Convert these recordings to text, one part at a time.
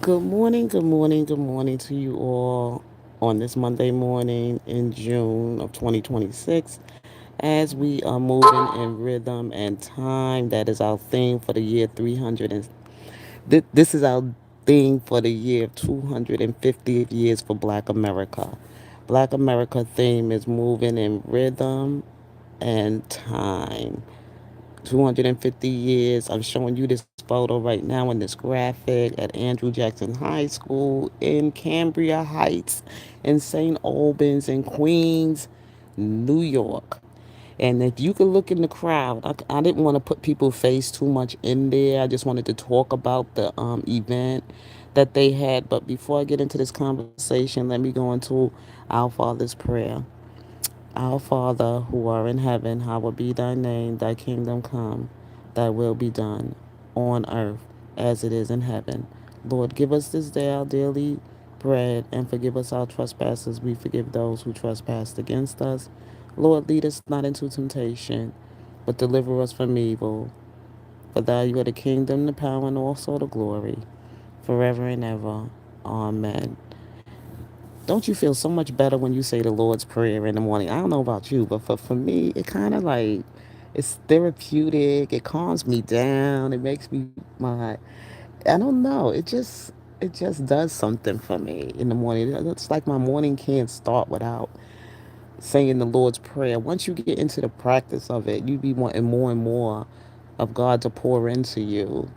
Good morning, good morning, good morning to you all on this Monday morning in June of 2026. As we are moving in rhythm and time, that is our theme for the year 300. This is our theme for the year 250th years for Black America. Black America theme is moving in rhythm and time. 250 years. I'm showing you this photo right now in this graphic at Andrew Jackson High School in Cambria Heights in St. Albans in Queens, New York. And if you could look in the crowd, I didn't want to put people's face too much in there. I just wanted to talk about the event that they had. But before I get into this conversation, let me go into our Father's Prayer. Our Father, who art in heaven, hallowed be thy name, thy kingdom come, thy will be done, on earth as it is in heaven. Lord, give us this day our daily bread, and forgive us our trespasses. We forgive those who trespass against us. Lord, lead us not into temptation, but deliver us from evil. For thine are the kingdom, the power, and also the glory, forever and ever. Amen. Don't you feel so much better when you say the Lord's Prayer in the morning? I don't know about you, but for me, it kind of like it's therapeutic. It calms me down. It makes me my I don't know. It just does something for me in the morning. It's like my morning can't start without saying the Lord's Prayer. Once you get into the practice of it, you be wanting more and more of God to pour into you.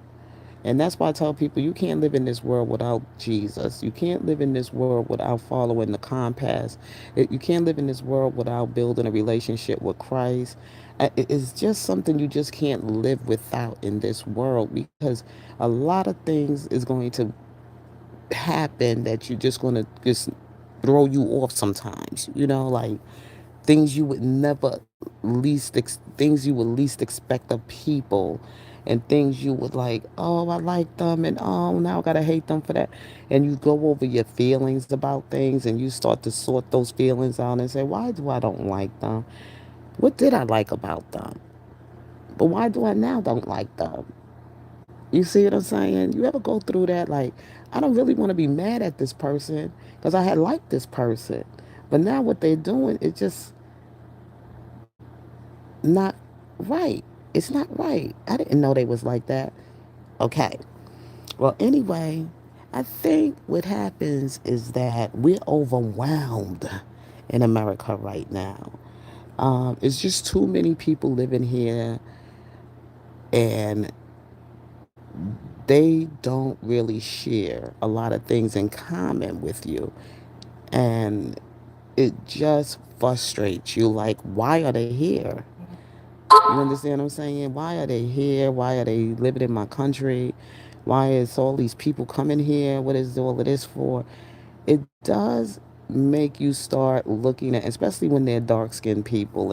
And that's why I tell people you can't live in this world without Jesus. You can't live in this world without following the compass. You can't live in this world without building a relationship with Christ. It's just something you just can't live without in this world because a lot of things is going to happen that you're just going to just throw you off sometimes. Like things you would never things you would least expect of people, and things you would like, oh, I like them, and oh, now I gotta hate them for that. And you go over your feelings about things, and you start to sort those feelings out and say, why do I don't like them? What did I like about them? But why do I now don't like them? You see what I'm saying? You ever go through that? Like, I don't really want to be mad at this person because I had liked this person, but now what they're doing is just not right. It's not right. I didn't know they was like that. Okay. Well, anyway, I think what happens is that we're overwhelmed in America right now. It's just too many people living here, and they don't really share a lot of things in common with you. And it just frustrates you. Like, why are they here? You understand what I'm saying? Why are they here? Why are they living in my country? Why is all these people coming here? What is all of this for? It does make you start looking at, especially when they're dark skinned people,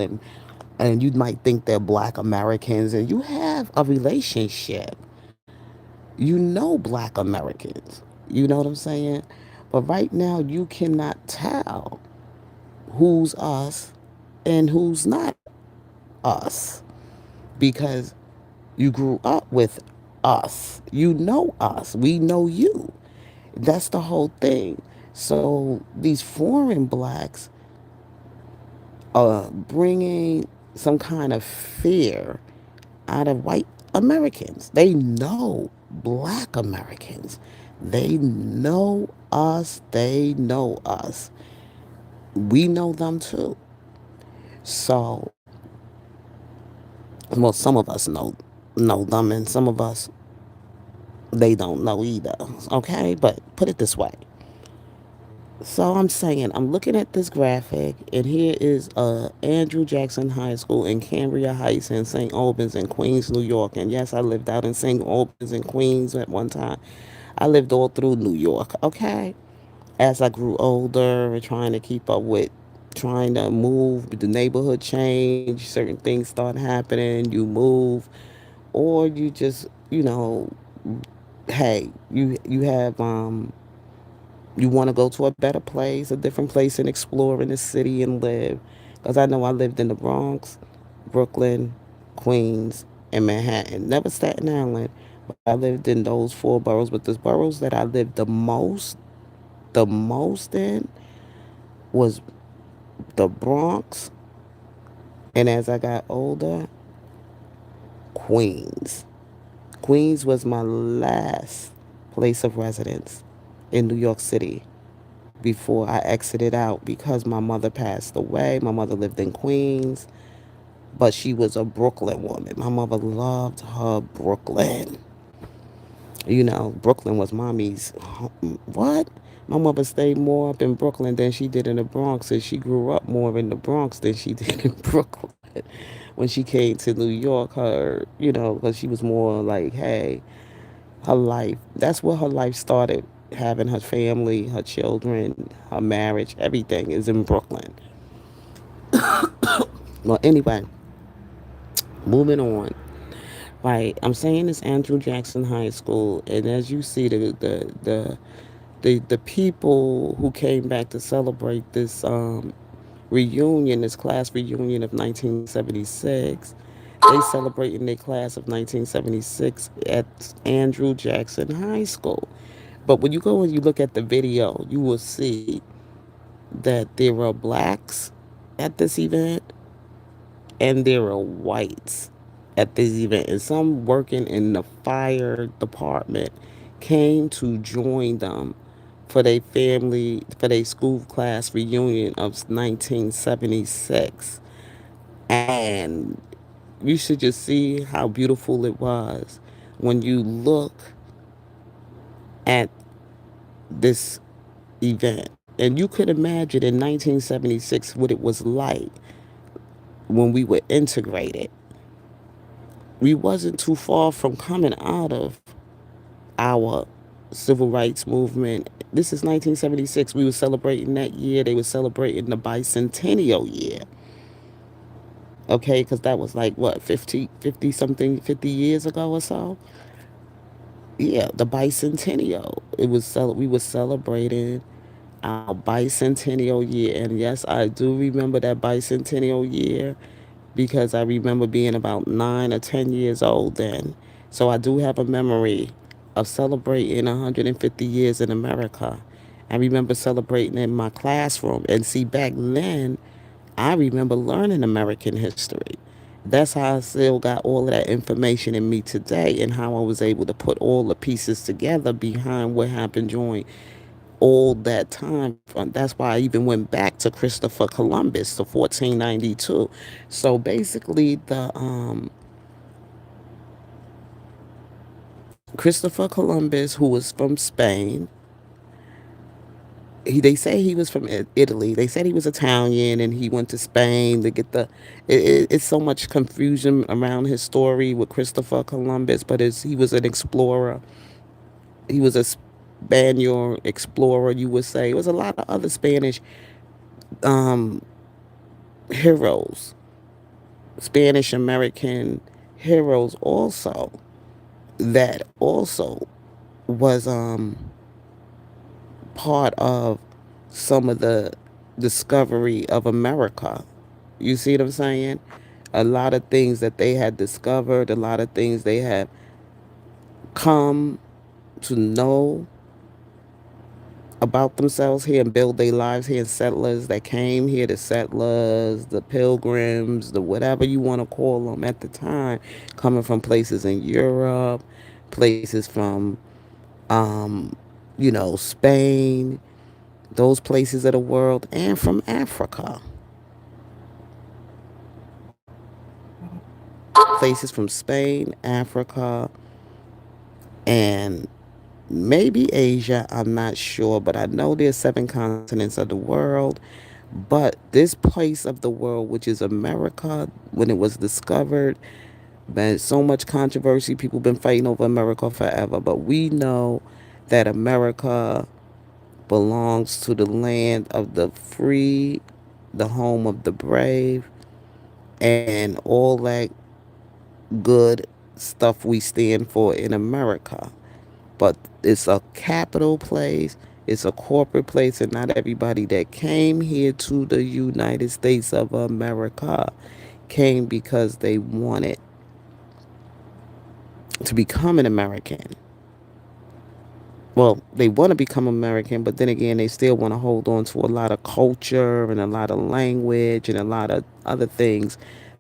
and you might think they're black Americans, and you have a relationship. You know black Americans. You know what I'm saying? But right now you cannot tell who's us and who's not us because you grew up with us. You know us. We know you. That's the whole thing. So these foreign blacks are bringing some kind of fear out of white Americans. They know black Americans. They know us. They know us. We know them too. So, well, some of us know them, and some of us they don't know either. Okay, but put it this way. So I'm saying, I'm looking at this graphic, and here is Andrew Jackson High School in Cambria Heights in St. Albans in Queens, New York. And yes, I lived out in St. Albans in Queens at one time. I lived all through New York, okay? As I grew older and trying to keep up with trying to move, the neighborhood change, certain things start happening, you move, or you just, hey, you have you want to go to a better place, a different place, and explore in the city and live. Because I know I lived in the Bronx, Brooklyn, Queens, and Manhattan. Never Staten Island, But I lived in those four boroughs. But the boroughs that I lived the most in was the Bronx, and as I got older, Queens. Queens was my last place of residence in New York City before I exited out because my mother passed away. My mother lived in Queens, but she was a Brooklyn woman. My mother loved her Brooklyn. You know, Brooklyn was mommy's what? My mother stayed more up in Brooklyn than she did in the Bronx, and she grew up more in the Bronx than she did in Brooklyn. When she came to New York, because she was more like, hey, her life, that's where her life started. Having her family, her children, her marriage, everything is in Brooklyn. Well, anyway, moving on. Right, I'm saying it's Andrew Jackson High School, and as you see, the people who came back to celebrate this reunion, this class reunion of 1976, they celebrating their class of 1976 at Andrew Jackson High School. But when you go and you look at the video, you will see that there are blacks at this event and there are whites at this event, and some working in the fire department came to join them for their school class reunion of 1976. And you should just see how beautiful it was when you look at this event. And you could imagine in 1976 what it was like when we were integrated. We wasn't too far from coming out of our civil rights movement. This is 1976. We were celebrating that year. They were celebrating the bicentennial year. Okay, because that was like what, 50 something, 50 years ago or so. Yeah, the bicentennial. We were celebrating our bicentennial year, and yes, I do remember that bicentennial year because I remember being about 9 or 10 years old then. So I do have a memory of celebrating 150 years in America. I remember celebrating in my classroom. And see, back then, I remember learning American history. That's how I still got all of that information in me today, and how I was able to put all the pieces together behind what happened during all that time. That's why I even went back to Christopher Columbus to 1492. So basically, the Christopher Columbus, who was from Spain, they say he was from Italy. They said he was Italian and he went to Spain to get the. It's so much confusion around his story with Christopher Columbus, but he was an explorer. He was a Spaniard explorer, you would say. There was a lot of other Spanish um, heroes, Spanish American heroes also, that also was part of some of the discovery of America. You see what I'm saying? A lot of things that they had discovered, a lot of things they had come to know about themselves here and build their lives here, and settlers that came here, the settlers, the pilgrims, the whatever you want to call them at the time, coming from places in Europe, places from, um, Spain, those places of the world, and from Africa, places from Spain, Africa, and maybe Asia. I'm not sure, but I know there's seven continents of the world. But this place of the world, which is America, when it was discovered, man, so much controversy. People been fighting over America forever. But we know that America belongs to the land of the free, the home of the brave, and all that good stuff we stand for in America. But it's a capital place, it's a corporate place, and not everybody that came here to the United States of America came because they wanted to become an American. Well, they want to become American, but then again, they still want to hold on to a lot of culture and a lot of language and a lot of other things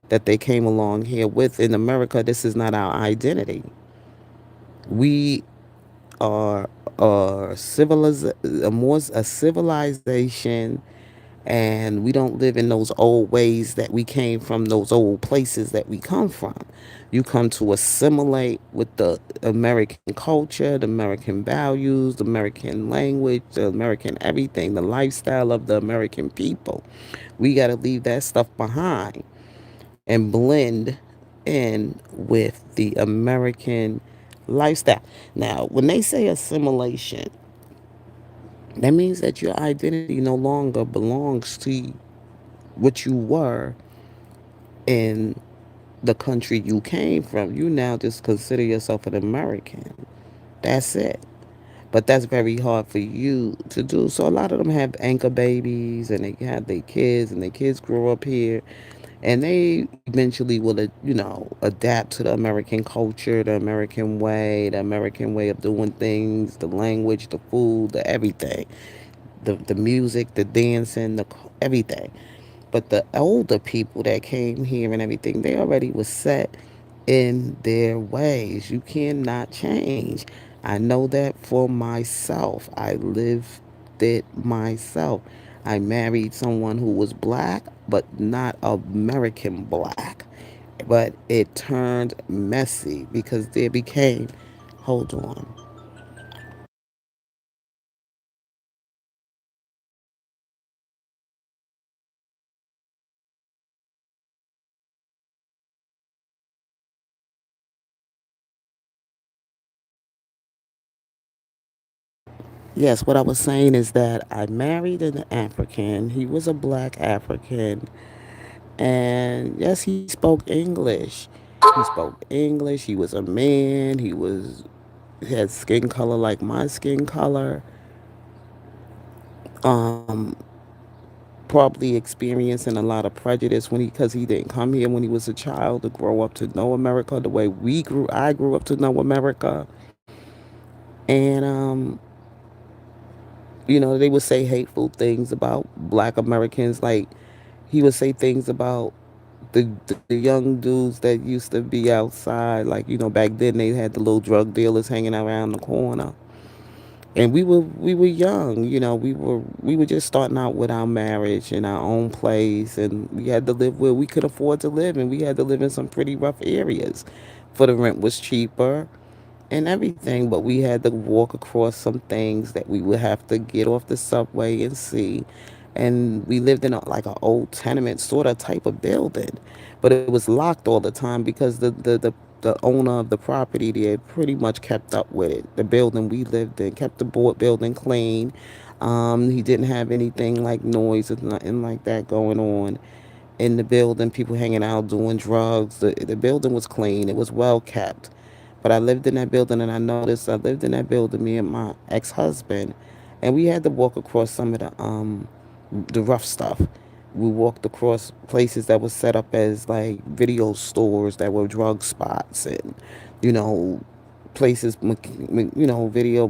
that they came along here with. In America, this is not our identity. We are a civilization, and we don't live in those old ways that we came from, those old places that we come from. You come to assimilate with the American culture, the American values, the American language, the American everything, the lifestyle of the American people. We got to leave that stuff behind and blend in with the American lifestyle. Now, when they say assimilation, that means that your identity no longer belongs to what you were in the country you came from. You now just consider yourself an American. That's it. But that's very hard for you to do. So a lot of them have anchor babies and they have their kids and their kids grow up here and they eventually will, adapt to the American culture, the American way of doing things, the language, the food, the everything, the music, the dancing, the everything. But the older people that came here and everything, they already was set in their ways. You cannot change. I know that for myself. I lived it myself. I married someone who was black, but not American black. But it turned messy because there became, hold on. Yes, what I was saying is that I married an African. He was a black African. And yes, he spoke English. He spoke English. He was a man. He had skin color like my skin color. Um, Probably experiencing a lot of prejudice when because he didn't come here when he was a child to grow up to know America the way I grew up to know America. And they would say hateful things about black Americans. Like he would say things about the young dudes that used to be outside. Like, back then they had the little drug dealers hanging around the corner. And we were young, we were just starting out with our marriage in our own place, and we had to live where we could afford to live, and we had to live in some pretty rough areas. For the rent was cheaper and everything, but we had to walk across some things that we would have to get off the subway and see. And we lived in like an old tenement sort of type of building, but it was locked all the time because the owner of the property there pretty much kept up with it. The building we lived in kept the board building clean. He didn't have anything like noise and nothing like that going on in the building, people hanging out doing drugs. The building was clean, it was well kept. But I lived in that building and I noticed I lived in that building, me and my ex husband, and we had to walk across some of the rough stuff. We walked across places that was set up as like video stores that were drug spots, and you know places, video,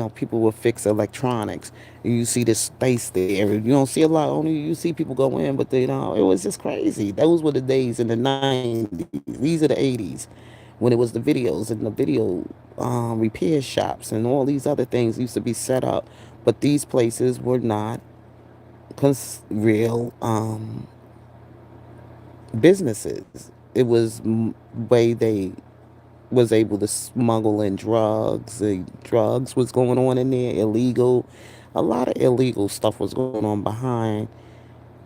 people will fix electronics. And you see this space there. You don't see a lot. Only you see people go in, but it was just crazy. Those were the days in the 90s. These are the 80s when it was the videos and the video repair shops and all these other things used to be set up. But these places were not real businesses. It was way they was able to smuggle in drugs. Drugs was going on in there, illegal. A lot of illegal stuff was going on behind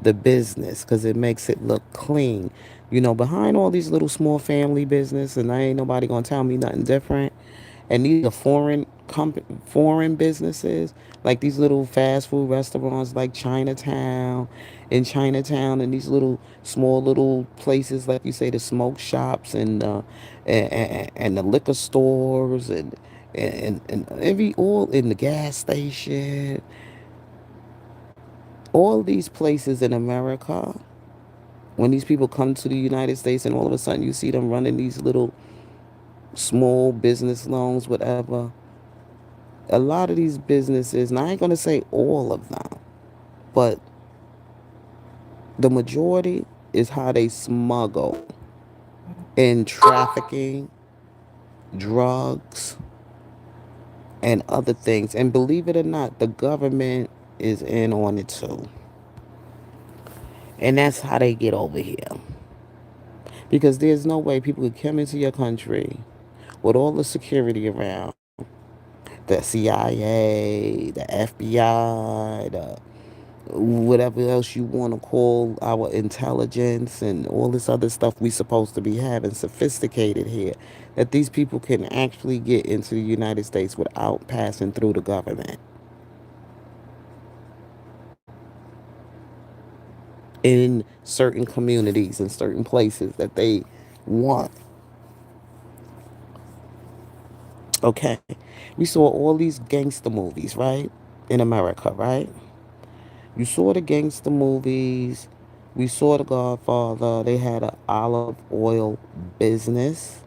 the business because it makes it look clean. Behind all these little small family business, and I ain't nobody gonna tell me nothing different. And these are foreign businesses, like these little fast food restaurants, like Chinatown, and these little small little places, like you say, the smoke shops and the liquor stores and every all in the gas station, all these places in America. When these people come to the United States and all of a sudden you see them running these little small business loans, whatever. A lot of these businesses, and I ain't gonna say all of them, but the majority is how they smuggle in trafficking, drugs, and other things. And believe it or not, the government is in on it too. And that's how they get over here. Because there's no way people could come into your country with all the security around the CIA, the FBI, the whatever else you want to call our intelligence and all this other stuff we supposed to be having sophisticated here, that these people can actually get into the United States without passing through the government in certain communities and certain places that they want. Okay, we saw all these gangster movies, right, in America, right? You saw the gangster movies. We saw The Godfather. They had an olive oil business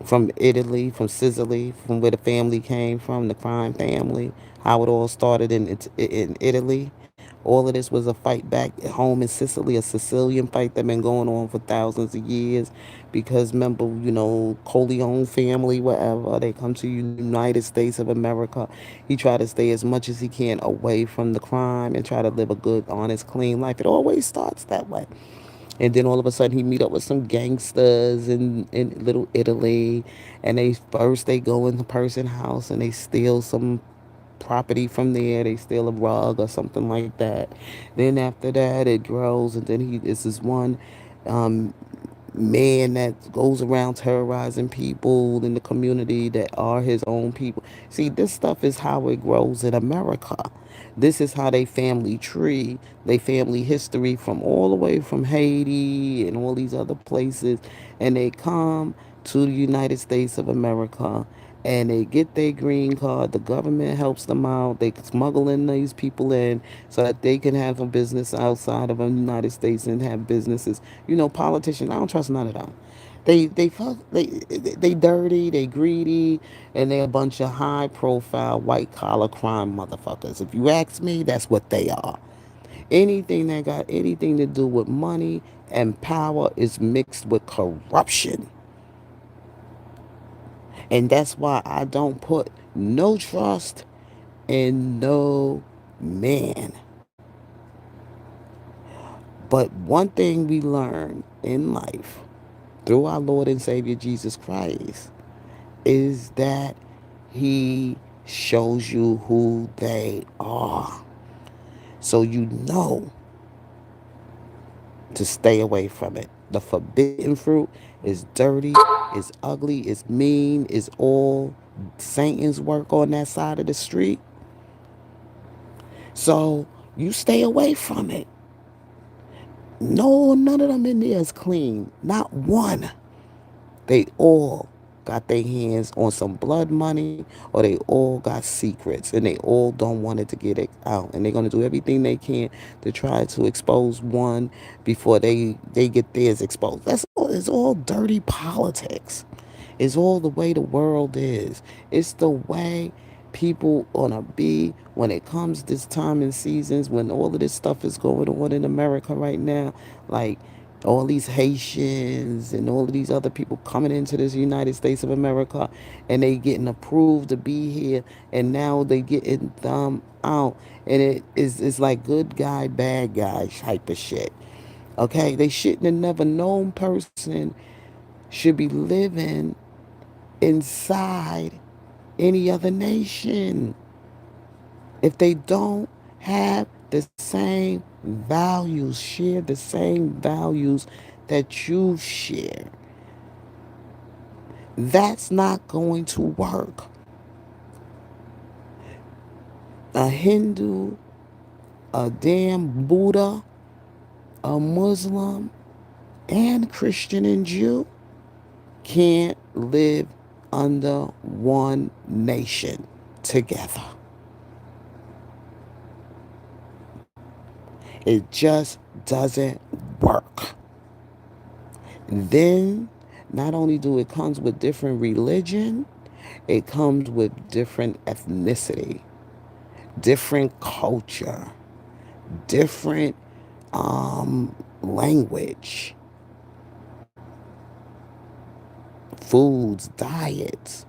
from Italy, from Sicily, from where the family came from, the crime family, how it all started in Italy. All of this was a fight back at home in Sicily, a Sicilian fight that been going on for thousands of years. Because remember, Corleone family, whatever, they come to United States of America. He tried to stay as much as he can away from the crime and try to live a good, honest, clean life. It always starts that way. And then all of a sudden he meet up with some gangsters in Little Italy, and they go in the person's house and they steal some property from there. They steal a rug or something like that. Then after that it grows, and then he this is one um, man that goes around terrorizing people in the community that are his own people. See, this stuff is how it grows in America. This is how they family tree, they family history from all the way from Haiti and all these other places, and they come to the United States of America and they get their green card. The government helps them out. They smuggle in these people in so that they can have a business outside of the United States and have businesses. Politicians, I don't trust none of them. They fuck they dirty, they greedy, and they a bunch of high profile white collar crime motherfuckers. If you ask me, that's what they are. Anything that got anything to do with money and power is mixed with corruption. And that's why I don't put no trust in no man. But one thing we learn in life through our Lord and Savior Jesus Christ is that he shows you who they are. So you know to stay away from it. The forbidden fruit is dirty, is ugly, is mean, is all Satan's work on that side of the street. So you stay away from it. No, none of them in there is clean. Not one. They all got their hands on some blood money, or they all got secrets and they all don't want it to get it out, and they're going to do everything they can to try to expose one before they get theirs exposed. That's all. It's all dirty politics. It's all the way the world is. It's the way people wanna be when it comes this time in seasons when all of this stuff is going on in America right now. Like all these Haitians and all of these other people coming into this United States of America, and they getting approved to be here, and now they getting them out, and it's like good guy bad guy type of shit. Okay, they shouldn't have never known person should be living inside any other nation if they don't have the same values, share the same values that you share. That's not going to work. A Hindu, a damn Buddha, a Muslim, and Christian and Jew can't live under one nation together. It just doesn't work. Then Not only do it comes with different religion, it comes with different ethnicity, different culture, different language, foods, diets,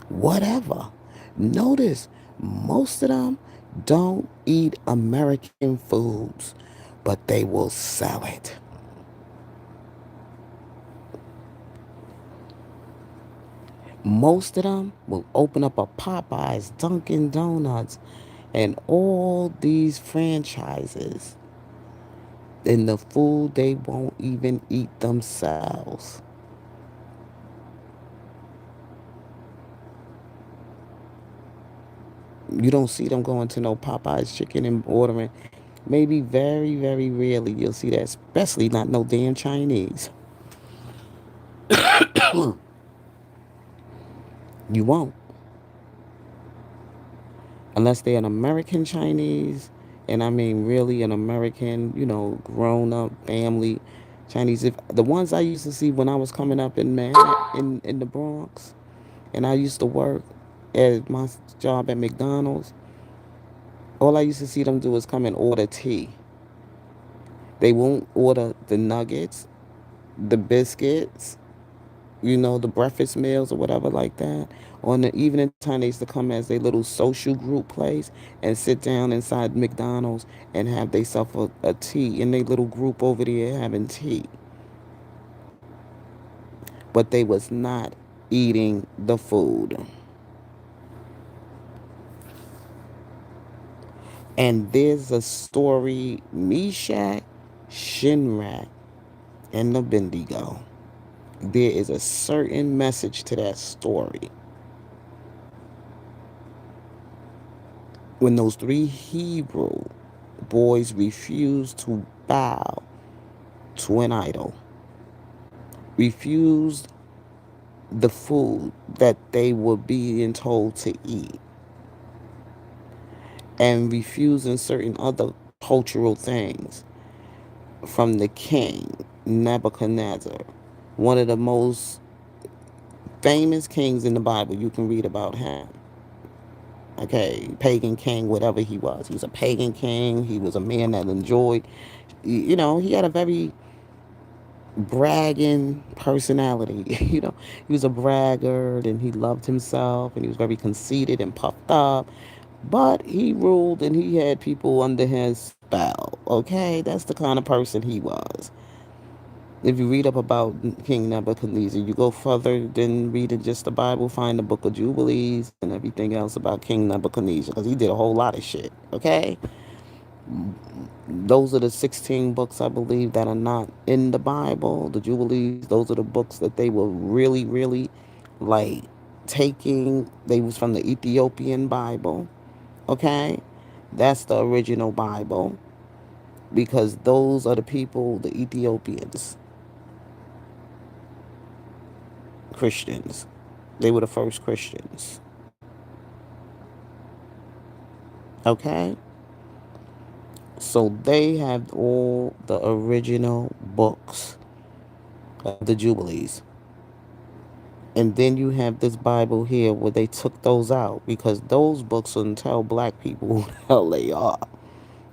whatever. Notice most of them don't eat American foods, but they will sell it. Most of them will open up a Popeyes, Dunkin' Donuts, and all these franchises in the food they won't even eat themselves. You don't see them going to no Popeyes chicken and ordering. Maybe very, very rarely you'll see that, especially not no damn Chinese. You won't. Unless they're an American Chinese, and I mean really an American, grown up family Chinese. If the ones I used to see when I was coming up in in the Bronx, and I used to work at my job at McDonald's, all I used to see them do is come and order tea. They won't order the nuggets, the biscuits, the breakfast meals or whatever like that. On the evening time, they used to come as a little social group place and sit down inside McDonald's and have themselves a tea in their little group over there having tea. But they was not eating the food. And there's a story, Meshach, Shinrak, and the Bendigo. There is a certain message to that story. When those three Hebrew boys refused to bow to an idol, refused the food that they were being told to eat, and refusing certain other cultural things from the king, Nebuchadnezzar, one of the most famous kings in the Bible. You can read about him. Okay, pagan king, whatever he was. He was a pagan king. He was a man that enjoyed, he had a very bragging personality. He was a braggart and he loved himself and he was very conceited and puffed up. But he ruled and he had people under his spell. Okay, that's the kind of person he was. If you read up about King Nebuchadnezzar, you go further than reading just the Bible, find the book of Jubilees and everything else about King Nebuchadnezzar because he did a whole lot of shit. Okay? Those are the 16 books, I believe, that are not in the Bible. The Jubilees, those are the books that they were really, really like taking. They was from the Ethiopian Bible. Okay? That's the original Bible because those are the people, the Ethiopians, Christians. They were the first Christians. Okay? So they have all the original books of the Jubilees. And then you have this Bible here where they took those out because those books wouldn't tell black people who the hell they are.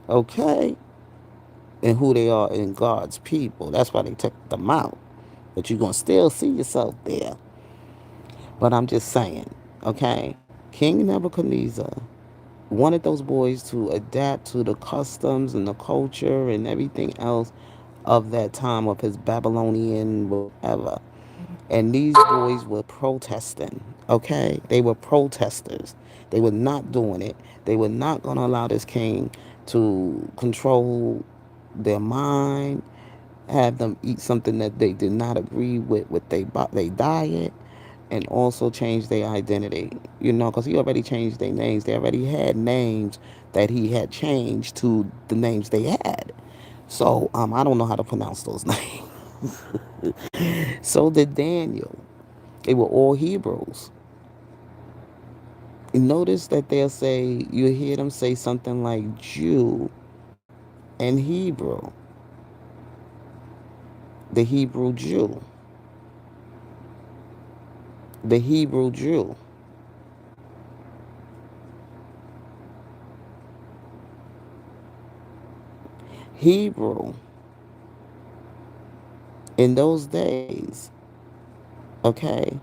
Okay? And who they are in God's people. That's why they took them out. But you're going to still see yourself there. But I'm just saying, okay? King Nebuchadnezzar wanted those boys to adapt to the customs and the culture and everything else of that time of his Babylonian whatever. And these boys were protesting, okay? They were protesters. They were not doing it. They were not going to allow this king to control their mind, have them eat something that they did not agree with their diet, and also change their identity. Because he already changed their names. They already had names that he had changed to the names they had. So I don't know how to pronounce those names. So did Daniel. They were all Hebrews. Notice that they'll say, you hear them say something like Jew and Hebrew, the Hebrew Jew. The Hebrew Jew. Hebrew in those days, okay,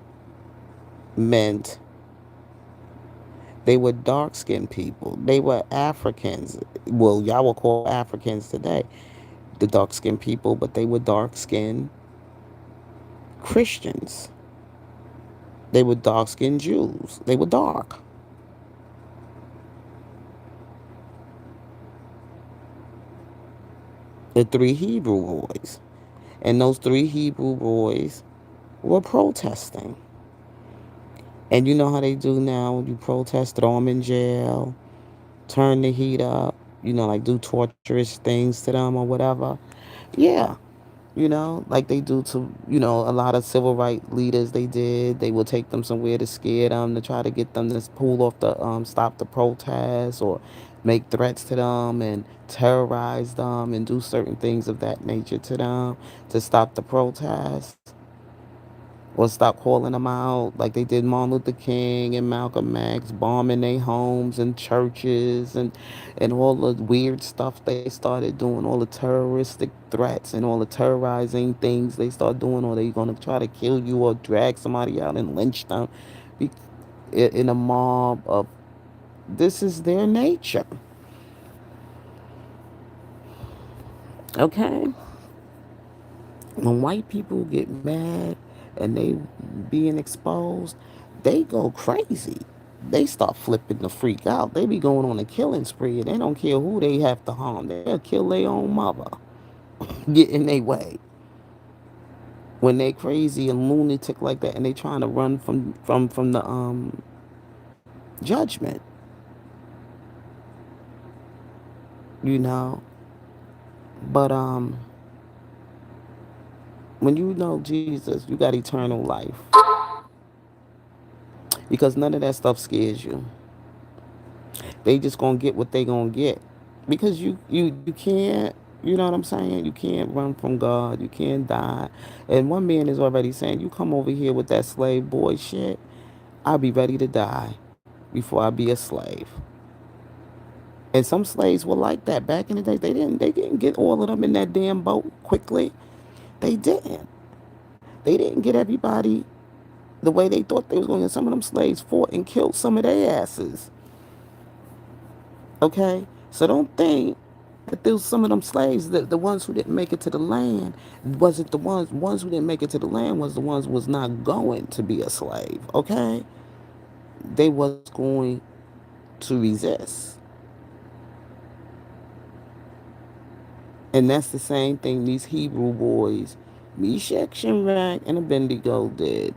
meant they were dark skinned people. They were Africans. Well, y'all will call Africans today the dark skinned people, but they were dark skinned Christians. They were dark skinned Jews. They were dark. The three Hebrew boys. And those three Hebrew boys were protesting. And you know how they do now? You protest, throw them in jail, turn the heat up, like do torturous things to them or whatever. Yeah, like they do to, a lot of civil rights leaders they did. They will take them somewhere to scare them, to try to get them to pull off stop the protests or make threats to them and terrorize them and do certain things of that nature to them to stop the protests or stop calling them out like they did Martin Luther King and Malcolm X, bombing their homes and churches and all the weird stuff they started doing, all the terroristic threats and all the terrorizing things they start doing, or they gonna try to kill you or drag somebody out and lynch them in a mob of. This is their nature. Okay, when white people get mad and they being exposed, they go crazy. They start flipping the freak out. They be going on a killing spree. They don't care who they have to harm. They'll kill their own mother. Get in their way. When they crazy and lunatic like that and they trying to run from the judgment, you know. But when you know Jesus, you got eternal life. Because none of that stuff scares you. They just gonna get what they gonna get. Because you can't, you know what I'm saying? You can't run from God. You can't die. And one man is already saying, you come over here with that slave boy shit, I'll be ready to die before I be a slave. And some slaves were like that back in the day. They didn't get all of them in that damn boat quickly. They didn't. They didn't get everybody the way they thought they was going to. Some of them slaves fought and killed some of their asses. Okay? So don't think that there was some of them slaves, the ones who didn't make it to the land, wasn't the ones who didn't make it to the land was the ones who was not going to be a slave. Okay? They was going to resist. And that's the same thing these Hebrew boys, Meshach, Shadrach, and Abednego did.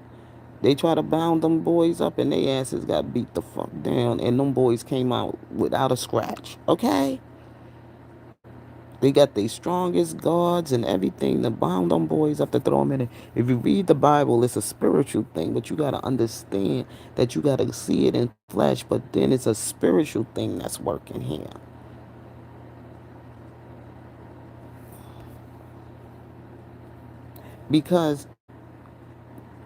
They tried to bound them boys up and their asses got beat the fuck down and them boys came out without a scratch. Okay? They got their strongest guards and everything to bound them boys up to throw them in it. If you read the Bible, it's a spiritual thing, but you got to understand that you got to see it in flesh, but then it's a spiritual thing that's working here. Because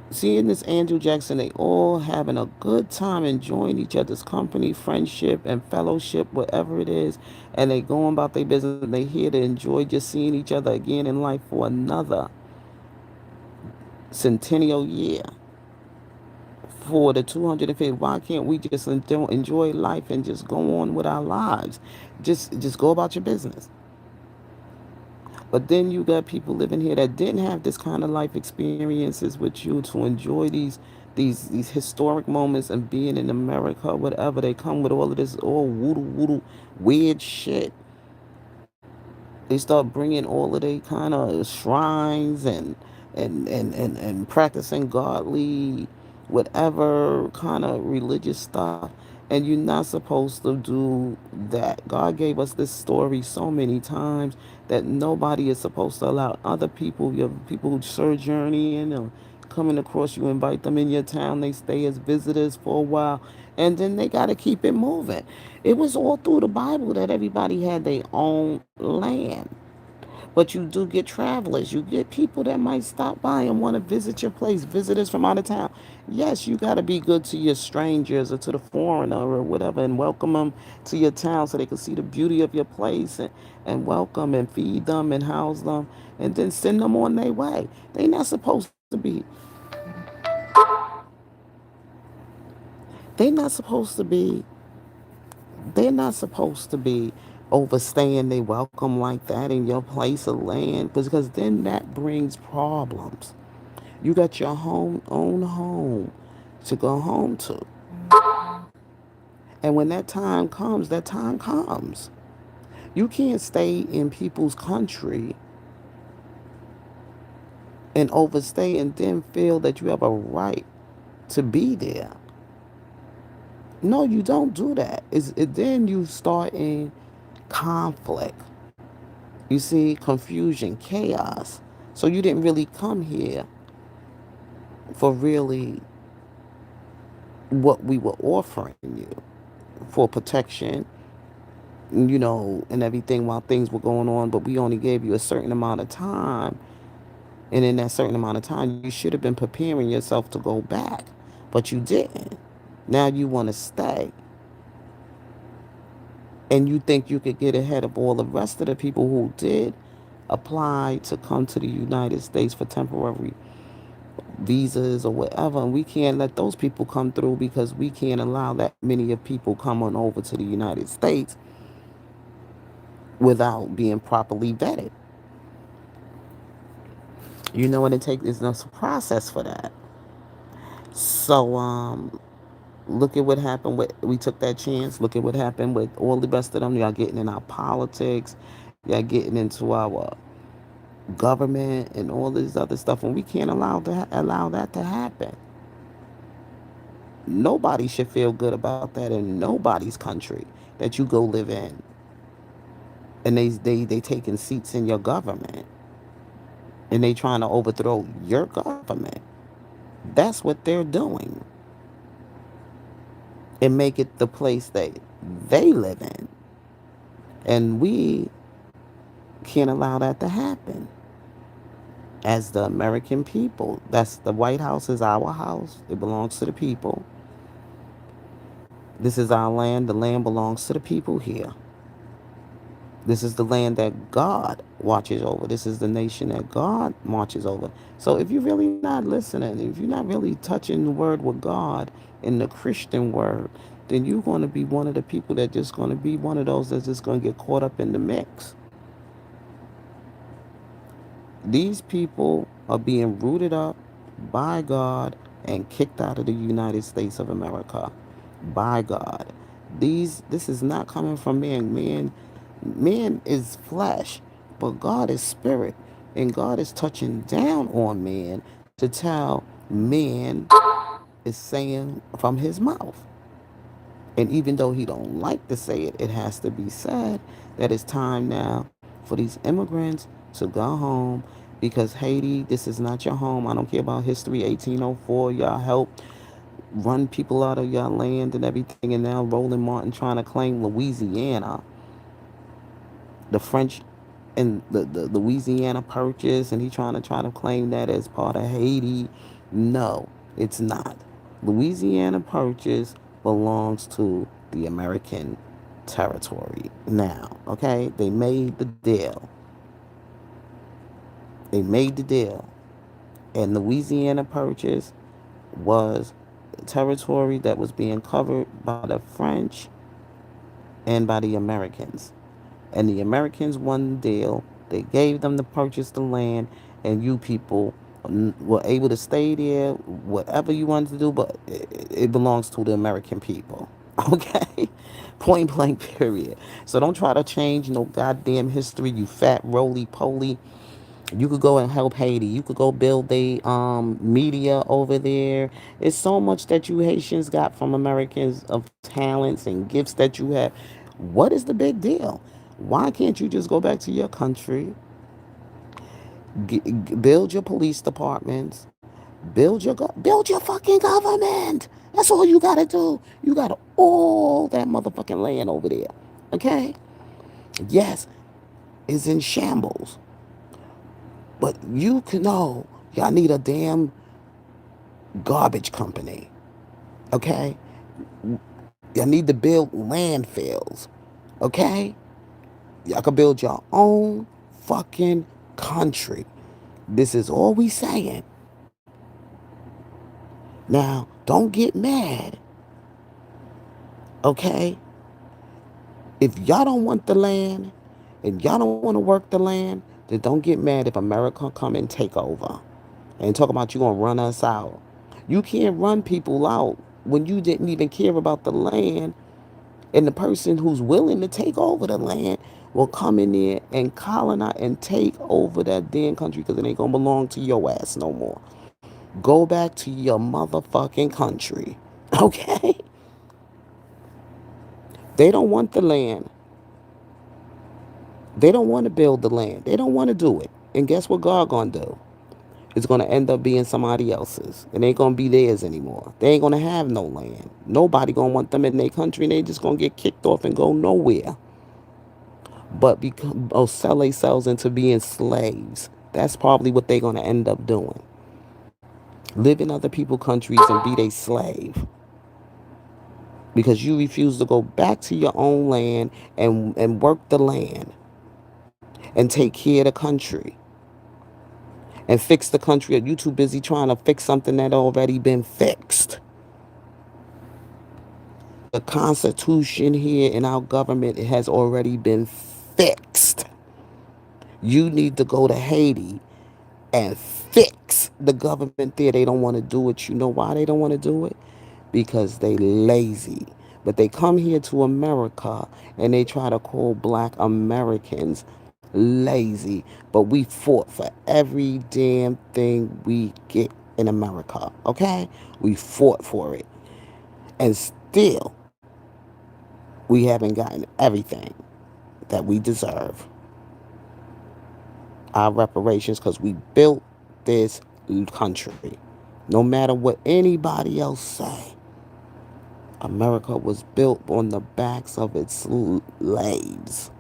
seeing this Andrew Jackson, they all having a good time enjoying each other's company, friendship, and fellowship, whatever it is, and they going about their business. And they here to enjoy just seeing each other again in life for another centennial year for the 250. Why can't we just enjoy life and just go on with our lives? Just go about your business. But then you got people living here that didn't have this kind of life experiences with you to enjoy these historic moments and being in America, whatever. They come with all of this all voodoo voodoo weird shit. They start bringing all of their kind of shrines and practicing godly whatever kind of religious stuff, and you're not supposed to do that. God gave us this story so many times that nobody is supposed to allow other people, your people who sojourning or coming across, you invite them in your town, they stay as visitors for a while, and then they got to keep it moving. It was all through the Bible that everybody had their own land. But you do get travelers. You get people that might stop by and want to visit your place, visitors from out of town. Yes, you got to be good to your strangers or to the foreigner or whatever and welcome them to your town so they can see the beauty of your place and welcome and feed them and house them and then send them on their way. They not supposed to be they not supposed to be they're not supposed to be overstaying their welcome like that in your place of land because then that brings problems. You got your own home to go home to. And when that time comes, that time comes. You can't stay in people's country and overstay and then feel that you have a right to be there. No, you don't do that. Then you start in conflict. You see, confusion, chaos. So you didn't really come here for really what we were offering you for protection, and everything while things were going on, but we only gave you a certain amount of time. And in that certain amount of time, you should have been preparing yourself to go back, but you didn't. Now you want to stay. And you think you could get ahead of all the rest of the people who did apply to come to the United States for temporary visas or whatever. And we can't let those people come through because we can't allow that many of people coming over to the United States without being properly vetted. And it takes it's a process for that. So look at what happened with we took that chance. Look at what happened with all the rest of them. Y'all getting in our politics, y'all getting into our government and all this other stuff, and we can't allow that to happen. Nobody should feel good about that in nobody's country that you go live in, and they taking seats in your government, and they trying to overthrow your government. That's what they're doing, and make it the place that they live in, and we can't allow that to happen. As the American people, that's the White House is our house. It belongs to the people. This is our land. The land belongs to the people here. This is the land that God watches over. This is the nation that God watches over. So if you're really not listening, if you're not really touching the word with God in the Christian word, then you're going to be one of the people that just going to be one of those that's just going to get caught up in the mix. These people are being rooted up by God and kicked out of the United States of America by God. This is not coming from man. Man is flesh, but God is spirit, and God is touching down on man to tell man is saying from his mouth. And even though he don't like to say it, it has to be said that it's time now for these immigrants to go home because Haiti, this is not your home. I don't care about history, 1804, y'all helped run people out of your land and everything, and now Roland Martin trying to claim Louisiana, the French and the Louisiana Purchase, and he trying to claim that as part of Haiti. No, it's not. Louisiana Purchase belongs to the American territory now. Okay, they made the deal. They made the deal, and Louisiana Purchase was territory that was being covered by the French and by the Americans. And the Americans won the deal. They gave them to purchase the land, and you people were able to stay there, whatever you wanted to do, but it belongs to the American people. Okay? Point blank, period. So don't try to change no goddamn history, you fat roly poly. You could go and help Haiti. You could go build the media over there. It's so much that you Haitians got from Americans of talents and gifts that you have. What is the big deal? Why can't you just go back to your country, build your police departments, build your fucking government? That's all you gotta do. You got all that motherfucking land over there. Okay? Yes, it's in shambles. But you can know y'all need a damn garbage company. Okay? Y'all need to build landfills. Okay? Y'all can build your own fucking country. This is all we saying. Now, don't get mad. Okay? If y'all don't want the land and y'all don't want to work the land, then don't get mad if America come and take over. And talk about you gonna run us out. You can't run people out when you didn't even care about the land, and the person who's willing to take over the land will come in there and colonize and take over that damn country because it ain't gonna belong to your ass no more. Go back to your motherfucking country. Okay? They don't want the land. They don't want to build the land. They don't want to do it. And guess what God gonna do? It's gonna end up being somebody else's. It ain't gonna be theirs anymore. They ain't gonna have no land. Nobody gonna want them in their country, and they just gonna get kicked off and go nowhere. But become or sell themselves into being slaves. That's probably what they're gonna end up doing. Live in other people's countries and be their slave because you refuse to go back to your own land and work the land and take care of the country and fix the country. You too busy trying to fix something that already been fixed. The Constitution here in our government has already been fixed. You need to go to Haiti and fix the government there. They don't want to do it. You know why they don't want to do it? Because they lazy. But they come here to America and they try to call black Americans lazy. But we fought for every damn thing we get in America. Okay? We fought for it. And still, we haven't gotten everything that we deserve. Our reparations because we built this country. No matter what anybody else say, America was built on the backs of its slaves.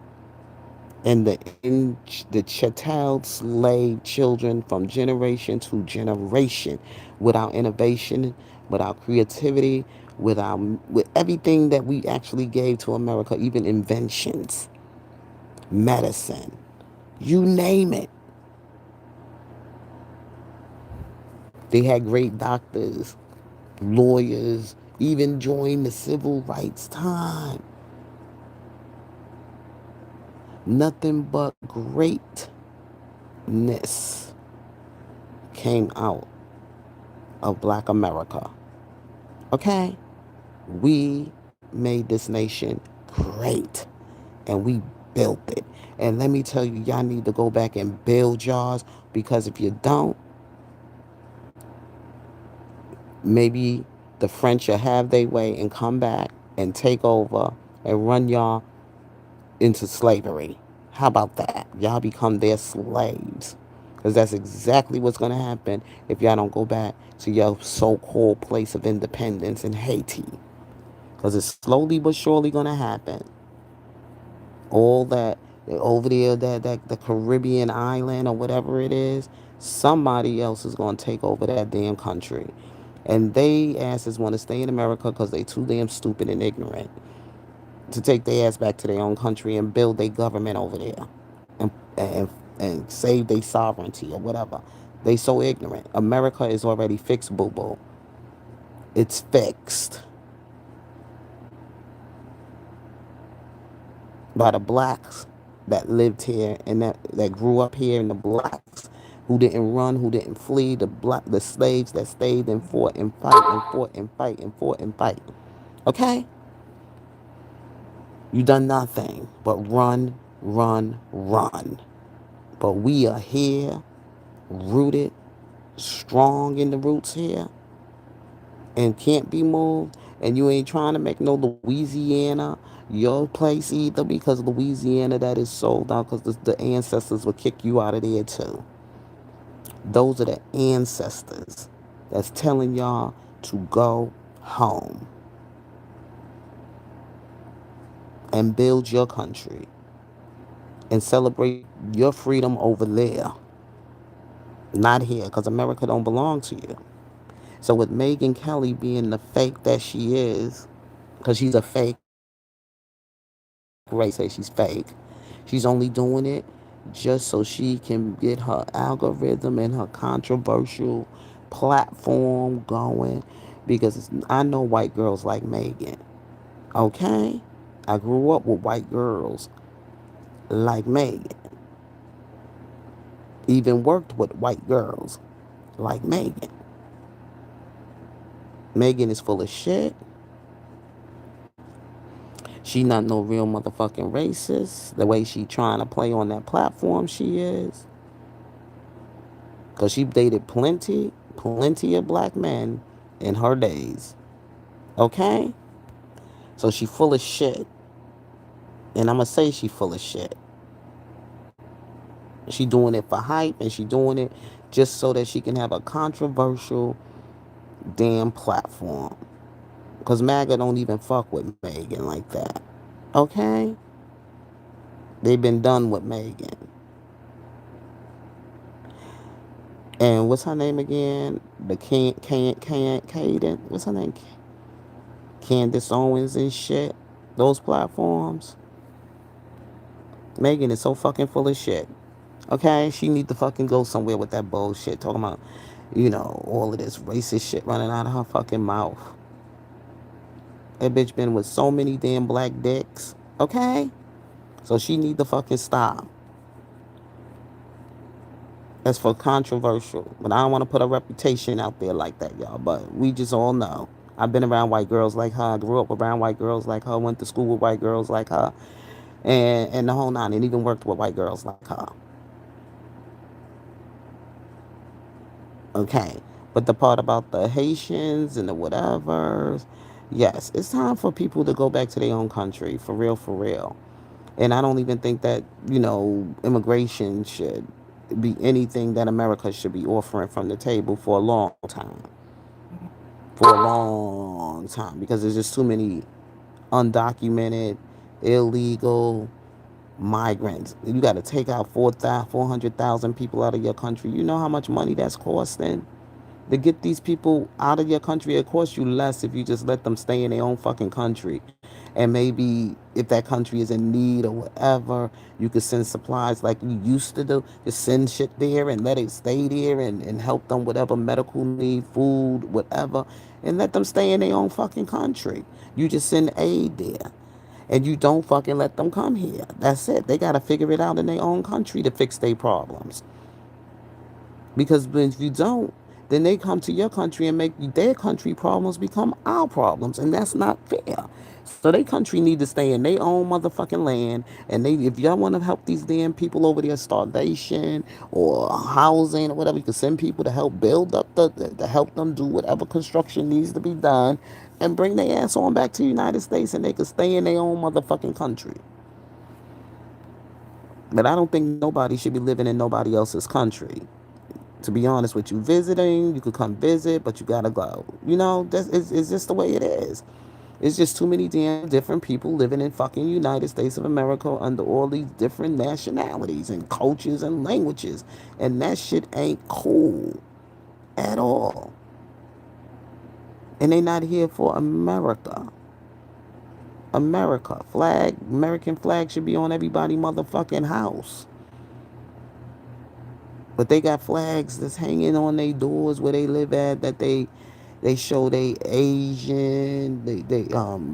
And the chattel slave children from generation to generation, without innovation, without creativity, with everything that we actually gave to America, even inventions, medicine, you name it. They had great doctors, lawyers, even during the civil rights time. Nothing but greatness came out of black America. Okay? We made this nation great and we built it. And let me tell you, y'all need to go back and build yours because if you don't, maybe the French will have their way and come back and take over and run y'all into slavery. How about that? Y'all become their slaves. Because that's exactly what's going to happen if y'all don't go back to your so called place of independence in Haiti. Because it's slowly but surely going to happen. All that over there, that the Caribbean island or whatever it is, somebody else is going to take over that damn country. And they asses want to stay in America because they too damn stupid and ignorant to take their ass back to their own country and build their government over there and and save their sovereignty or whatever. They so ignorant. America is already fixed, boo boo. It's fixed by the blacks that lived here and that grew up here, and the blacks who didn't run, who didn't flee, the slaves that stayed and fought and fight and fought and fight and fought and fight. Okay? You done nothing but run, run, run. But we are here, rooted, strong in the roots here, and can't be moved. And you ain't trying to make no Louisiana your place either because Louisiana that is sold out because the ancestors will kick you out of there too. Those are the ancestors that's telling y'all to go home and build your country and celebrate your freedom over there. Not here, because America don't belong to you. So with Megyn Kelly being the fake that she is, because she's a fake racist, I ain't gonna say she's fake. She's only doing it just so she can get her algorithm and her controversial platform going. Because I know white girls like Megan. Okay? I grew up with white girls like Megan. Even worked with white girls like Megan. Megan is full of shit. She not no real motherfucking racist. The way she trying to play on that platform, she is. Cause she dated plenty of black men in her days. Okay? So she full of shit. And I'ma say she full of shit. She doing it for hype and she doing it just so that she can have a controversial damn platform. Cause MAGA don't even fuck with Megan like that. Okay? They've been done with Megan. And what's her name again? The Caden. What's her name? Candace Owens and shit. Those platforms. Megan is so fucking full of shit. Okay, she need to fucking go somewhere with that bullshit. Talking about, all of this racist shit running out of her fucking mouth. That bitch been with so many damn black dicks. Okay, so she need to fucking stop. That's for controversial, but I don't want to put a reputation out there like that, y'all. But we just all know. I've been around white girls like her. I grew up around white girls like her. Went to school with white girls like her, and the whole nine. And even worked with white girls like her. Okay, but the part about the Haitians and the whatevers, yes, it's time for people to go back to their own country for real, for real. And I don't even think that immigration should be anything that America should be offering from the table for a long time. For a long time, because there's just too many undocumented, illegal migrants. You got to take out 400,000 people out of your country. You know how much money that's costing? To get these people out of your country, it costs you less if you just let them stay in their own fucking country. And maybe if that country is in need or whatever, you could send supplies like you used to do. Just send shit there and let it stay there and help them whatever medical need, food, whatever, and let them stay in their own fucking country. You just send aid there. And you don't fucking let them come here. That's it. They got to figure it out in their own country to fix their problems. Because if you don't, then they come to your country and make their country problems become our problems, and that's not fair. So their country need to stay in their own motherfucking land, and if y'all want to help these damn people over there, starvation or housing or whatever, you can send people to help build up to help them do whatever construction needs to be done, and bring their ass on back to the United States, and they can stay in their own motherfucking country. But I don't think nobody should be living in nobody else's country. To be honest with you, visiting, you could come visit, but you gotta go. It's just the way it is. It's just too many damn different people living in fucking United States of America under all these different nationalities and cultures and languages. And that shit ain't cool at all. And they not here for America. American flag should be on everybody motherfucking house. But they got flags that's hanging on their doors where they live at that they show they Asian, they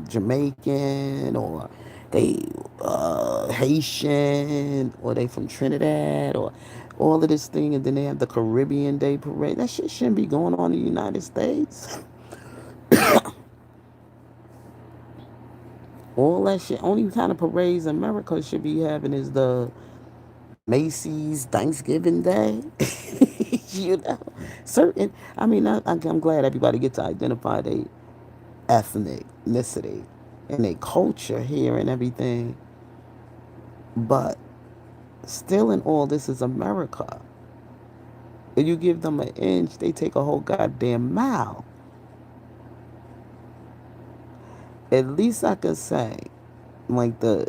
Jamaican, or they Haitian, or they from Trinidad, or all of this thing, and then they have the Caribbean Day parade. That shit shouldn't be going on in the United States. All that shit. Only kind of parades America should be having is the Macy's Thanksgiving Day. you know, certain. I mean, I'm glad everybody gets to identify their ethnicity and their culture here and everything. But still, in all, this is America. If you give them an inch, they take a whole goddamn mile. At least I could say, like the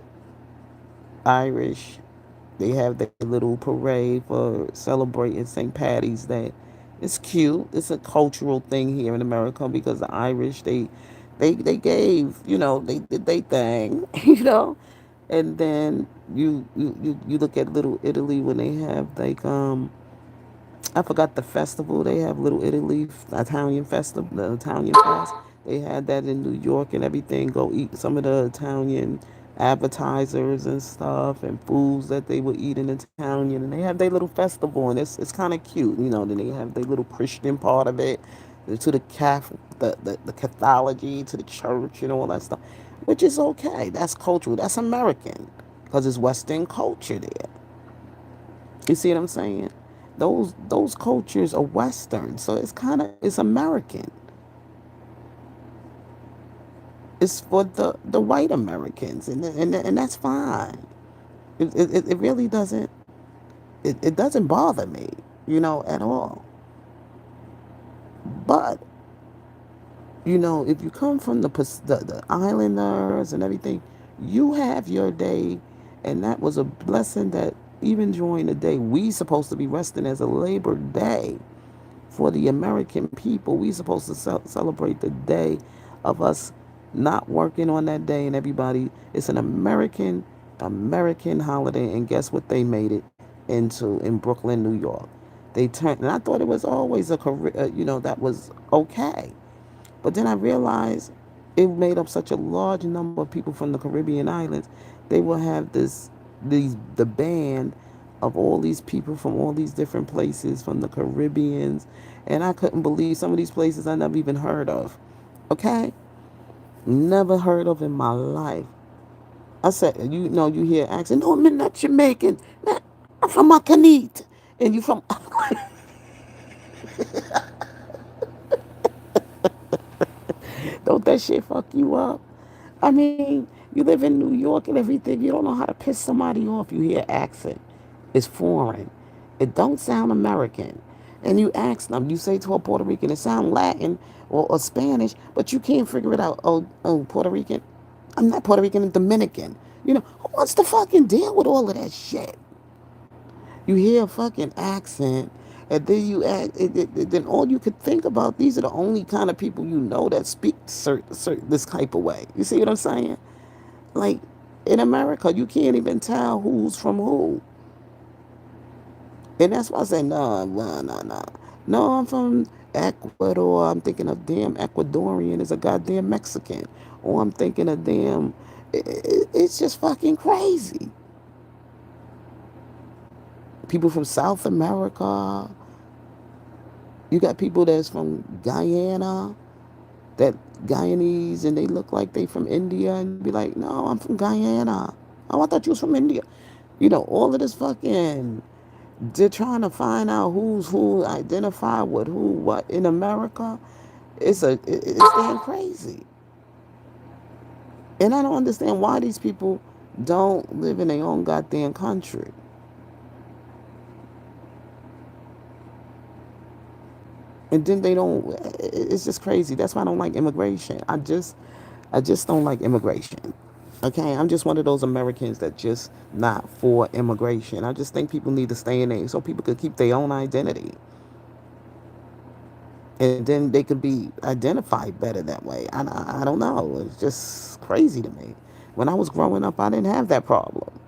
Irish They have their little parade for celebrating St. Patty's Day. It's cute. It's a cultural thing here in America because the Irish they gave, they did their thing, and then you look at Little Italy when they have like I forgot the festival. They have Little Italy Italian festival, the Italian fest. They had that in New York and everything. Go eat some of the Italian appetizers and stuff and foods that they would eat in Italian. And they have their little festival, and it's kind of cute, Then they have their little Christian part of it, to the Catholic, the Cathology, to the church, and all that stuff, which is okay. That's cultural. That's American because it's Western culture there. You see what I'm saying? Those cultures are Western, so it's American. It's for the white Americans, and that's fine. It really doesn't it doesn't bother me, at all. But if you come from the islanders and everything, you have your day, and that was a blessing that even during the day we supposed to be resting as a Labor Day for the American people. We supposed to celebrate the day of us not working on that day, and everybody. It's an American holiday, and guess what they made it into in Brooklyn, New York. They turned, and I thought it was always a career, that was okay. But then I realized it made up such a large number of people from the Caribbean islands. They will have the band of all these people from all these different places from the Caribbeans, and I couldn't believe some of these places I never even heard of. Okay, never heard of in my life. I said, you hear accent. No, I'm not Jamaican. Man, I'm from Martinique, and you from. Don't that shit fuck you up? I mean, you live in New York and everything. You don't know how to piss somebody off. You hear accent. It's foreign. It don't sound American. And you ask them, you say to a Puerto Rican, it sound Latin or Spanish, but you can't figure it out. Oh, Puerto Rican. I'm not Puerto Rican, I'm Dominican. Who wants to fucking deal with all of that shit? You hear a fucking accent, and then then all you could think about, these are the only kind of people that speak this type of way. You see what I'm saying? Like, in America, you can't even tell who's from who. And that's why I say, no, no, no, no. No, I'm from Ecuador. I'm thinking of damn Ecuadorian is a goddamn Mexican. Or I'm thinking of damn. It's just fucking crazy. People from South America. You got people that's from Guyana, that Guyanese, and they look like they from India, and be like, no, I'm from Guyana. Oh, I thought you was from India. All of this fucking. They're trying to find out who's who, identify with who, what in America. It's damn crazy, and I don't understand why these people don't live in their own goddamn country. And then they don't. It's just crazy. That's why I don't like immigration. I just don't like immigration. Okay, I'm just one of those Americans that just not for immigration. I just think people need to stay in there so people could keep their own identity, and then they could be identified better that way. I don't know. It's just crazy to me. When I was growing up, I didn't have that problem.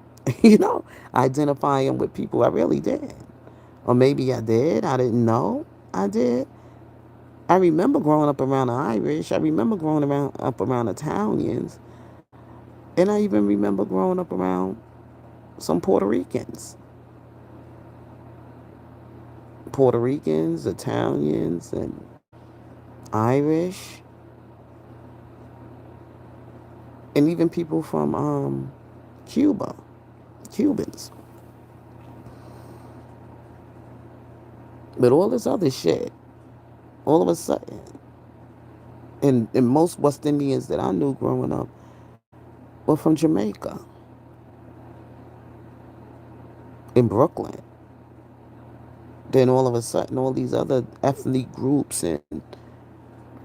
you know, Identifying with people, I really did. Or maybe I did. I didn't know I did. I remember growing up around the Irish. I remember up around Italians. And I even remember growing up around some Puerto Ricans, Italians, and Irish, and even people from Cuba, Cubans. But all this other shit, all of a sudden, and most West Indians that I knew growing up were from Jamaica, in Brooklyn. Then all of a sudden, all these other ethnic groups and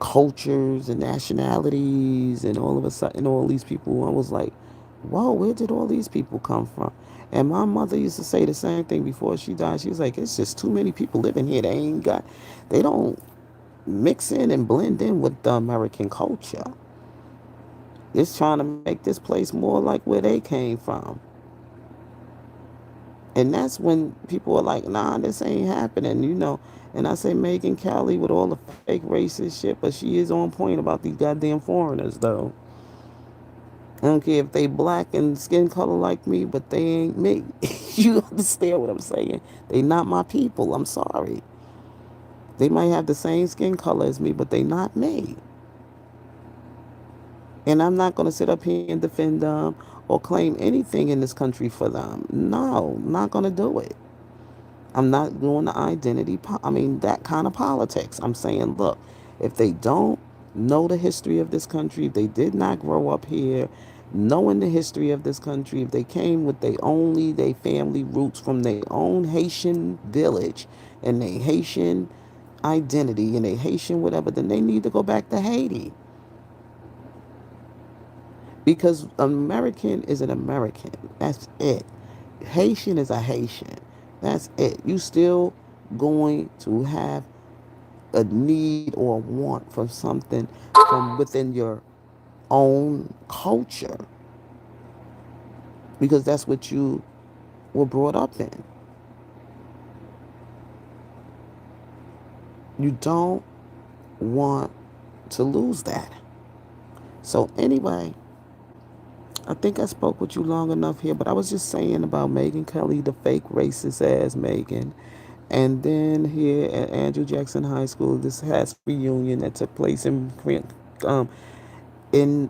cultures and nationalities, and all of a sudden, all these people, I was like, whoa, where did all these people come from? And my mother used to say the same thing before she died. She was like, it's just too many people living here. They don't mix in and blend in with the American culture. It's trying to make this place more like where they came from. And that's when people are like, nah, this ain't happening. And I say Megyn Kelly with all the fake racist shit, but she is on point about these goddamn foreigners, though. I don't care if they black and skin color like me, but they ain't me. You understand what I'm saying? They not my people. I'm sorry. They might have the same skin color as me, but they not me. And I'm not going to sit up here and defend them or claim anything in this country for them. No, I'm not going to do it. I'm not doing the that kind of politics. I'm saying, look, if they don't know the history of this country, if they did not grow up here, knowing the history of this country, if they came with their family roots from their own Haitian village and their Haitian identity and their Haitian whatever, then they need to go back to Haiti. Because American is an American. That's it. Haitian is a Haitian. That's it. You still going to have a need or a want for something from within your own culture because that's what you were brought up in. You don't want to lose that. So anyway, I think I spoke with you long enough here, but I was just saying about Megyn Kelly, the fake racist ass Megan. And then here at Andrew Jackson High School, this HASC reunion that took place um, in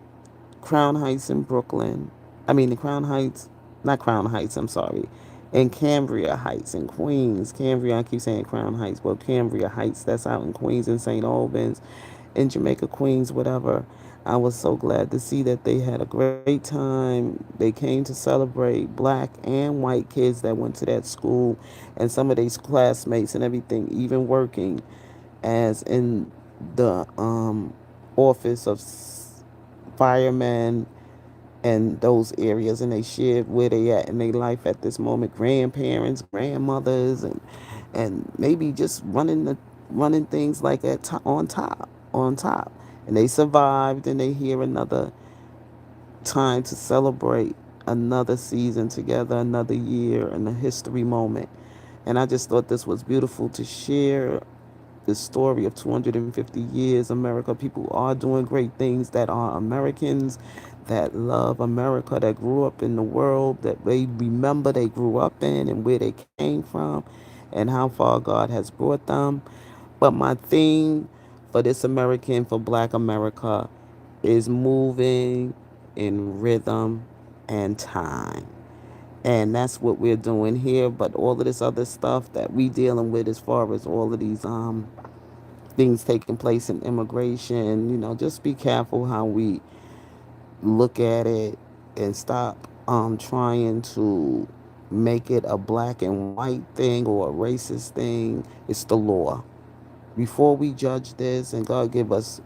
Crown Heights in Brooklyn. I mean, in Crown Heights, not Crown Heights, I'm sorry. In Cambria Heights in Queens. Cambria, I keep saying Crown Heights. Well, Cambria Heights, that's out in Queens and St. Albans, in Jamaica, Queens, whatever. I was so glad to see that they had a great time. They came to celebrate black and white kids that went to that school and some of these classmates and everything, even working as in the office of firemen and those areas, and they shared where they at in their life at this moment, grandparents, grandmothers, and maybe just running things like on top, and they survived, and they hear another time to celebrate another season together, another year, and a history moment. And I just thought this was beautiful to share the story of 250 years America. People are doing great things that are Americans, that love America, that grew up in the world that they remember they grew up in and where they came from and how far God has brought them. But my theme for this American, for Black America, is moving in rhythm and time. And that's what we're doing here. But all of this other stuff that we dealing with as far as all of these things taking place in immigration, just be careful how we look at it and stop trying to make it a black and white thing or a racist thing. It's the law. Before we judge this, and God give us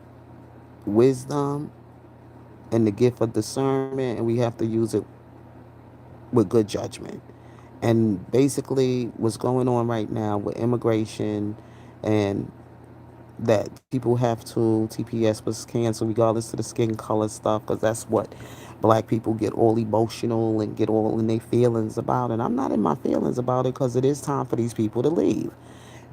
wisdom and the gift of discernment, and we have to use it with good judgment. And basically, what's going on right now with immigration and that people have to TPS was canceled regardless of the skin color stuff because that's what black people get all emotional and get all in their feelings about. And I'm not in my feelings about it because it is time for these people to leave.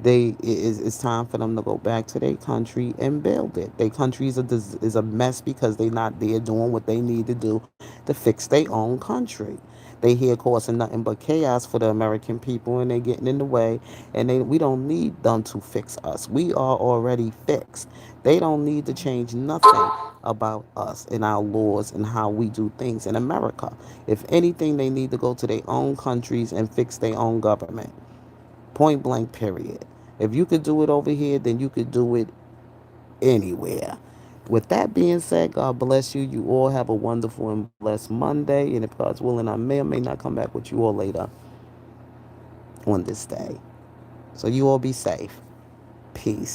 It's time for them to go back to their country and build it. Their country is a mess because they're not there doing what they need to do to fix their own country. They here causing nothing but chaos for the American people, and they getting in the way. And we don't need them to fix us. We are already fixed. They don't need to change nothing about us and our laws and how we do things in America. If anything, they need to go to their own countries and fix their own government. Point blank, period. If you could do it over here, then you could do it anywhere. With that being said, God bless you. You all have a wonderful and blessed Monday. And if God's willing, I may or may not come back with you all later on this day. So you all be safe. Peace.